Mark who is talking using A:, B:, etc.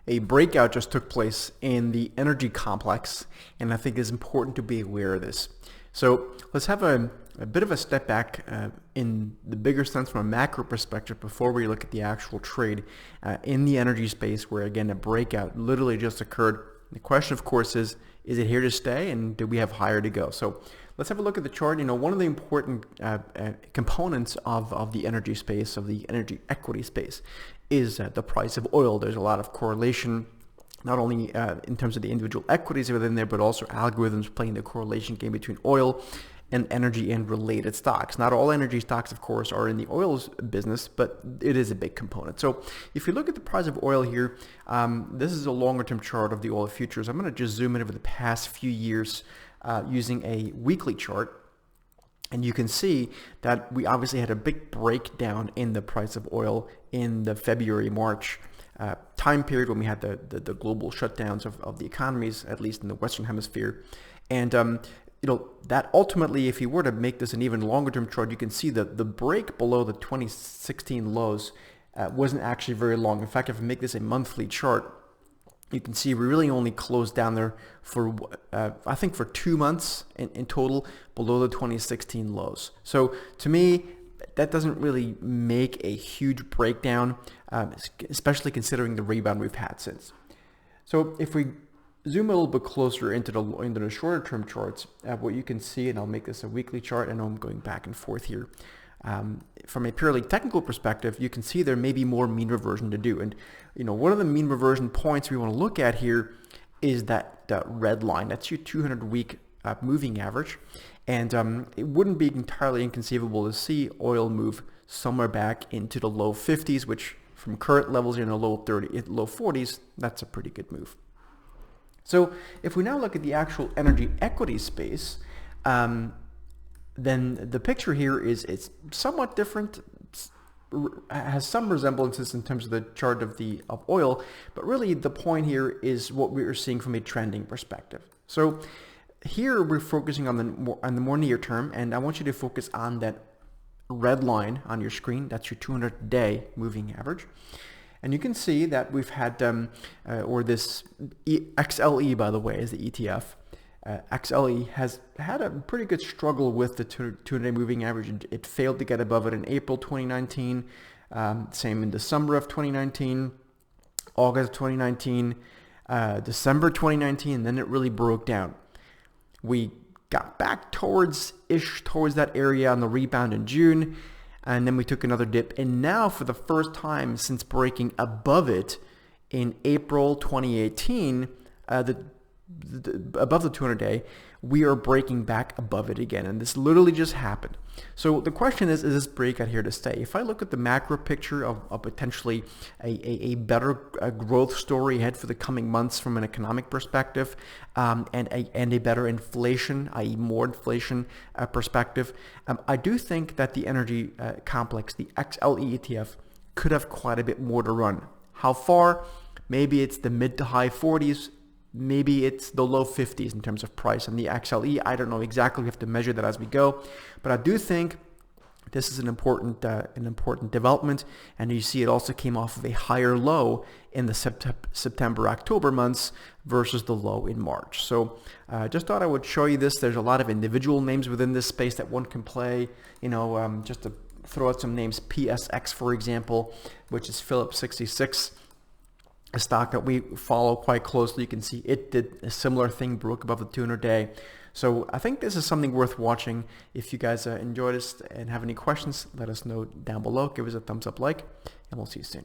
A: a breakout just took place in the energy complex, and I think it's important to be aware of this. So let's have a bit of a step back in the bigger sense from a macro perspective before we look at the actual trade in the energy space, where again a breakout literally just occurred. The question, of course, is it here to stay, and do we have higher to go? So let's have a look at the chart. One of the important components of the energy space, of the energy equity space, is the price of oil. There's a lot of correlation, not only in terms of the individual equities within there, but also algorithms playing the correlation game between oil and energy and related stocks. Not all energy stocks, of course, are in the oil business, but it is a big component. So if you look at the price of oil here, this is a longer term chart of the oil futures. I'm going to just zoom in over the past few years using a weekly chart. And you can see that we obviously had a big breakdown in the price of oil in the February-March time period when we had the global shutdowns of the economies, at least in the Western Hemisphere. And that ultimately, if you were to make this an even longer term chart, you can see that the break below the 2016 lows wasn't actually very long. In fact, if I make this a monthly chart, you can see we really only closed down there for, I think, for 2 months in total below the 2016 lows. So to me, that doesn't really make a huge breakdown, especially considering the rebound we've had since. So if we zoom a little bit closer into the shorter term charts, what you can see, and I'll make this a weekly chart, I know I'm going back and forth here. From a purely technical perspective, you can see there may be more mean reversion to do. And one of the mean reversion points we want to look at here is that red line. That's your 200-week moving average. And it wouldn't be entirely inconceivable to see oil move somewhere back into the low 50s, which from current levels in the low 40s, that's a pretty good move. So if we now look at the actual energy equity space, then the picture here is it's somewhat different, has some resemblances in terms of the chart of oil, but really the point here is what we are seeing from a trending perspective. So here we're focusing on the more near term, and I want you to focus on that red line on your screen. That's your 200-day moving average. And you can see that we've had, this XLE, by the way, is the ETF. XLE has had a pretty good struggle with the 200-day moving average. It failed to get above it in April 2019, same in December of 2019, August of 2019, December 2019, and then it really broke down. We got back towards that area on the rebound in June, and then we took another dip. And now for the first time since breaking above it in April 2018, above the 200-day, we are breaking back above it again. And this literally just happened. So the question is this breakout here to stay? If I look at the macro picture of potentially a better growth story ahead for the coming months from an economic perspective, and a better inflation, i.e. more inflation perspective, I do think that the energy complex, the XLE ETF, could have quite a bit more to run. How far? Maybe it's the mid to high 40s. Maybe it's the low 50s in terms of price. And the XLE, I don't know exactly. We have to measure that as we go. But I do think this is an important development. And you see it also came off of a higher low in the September-October months versus the low in March. So just thought I would show you this. There's a lot of individual names within this space that one can play. Just to throw out some names, PSX, for example, which is Phillips 66. A stock that we follow quite closely. You can see it did a similar thing, broke above the 200-day. So I think this is something worth watching. If you guys enjoyed this and have any questions, let us know down below. Give us a thumbs up, and we'll see you soon.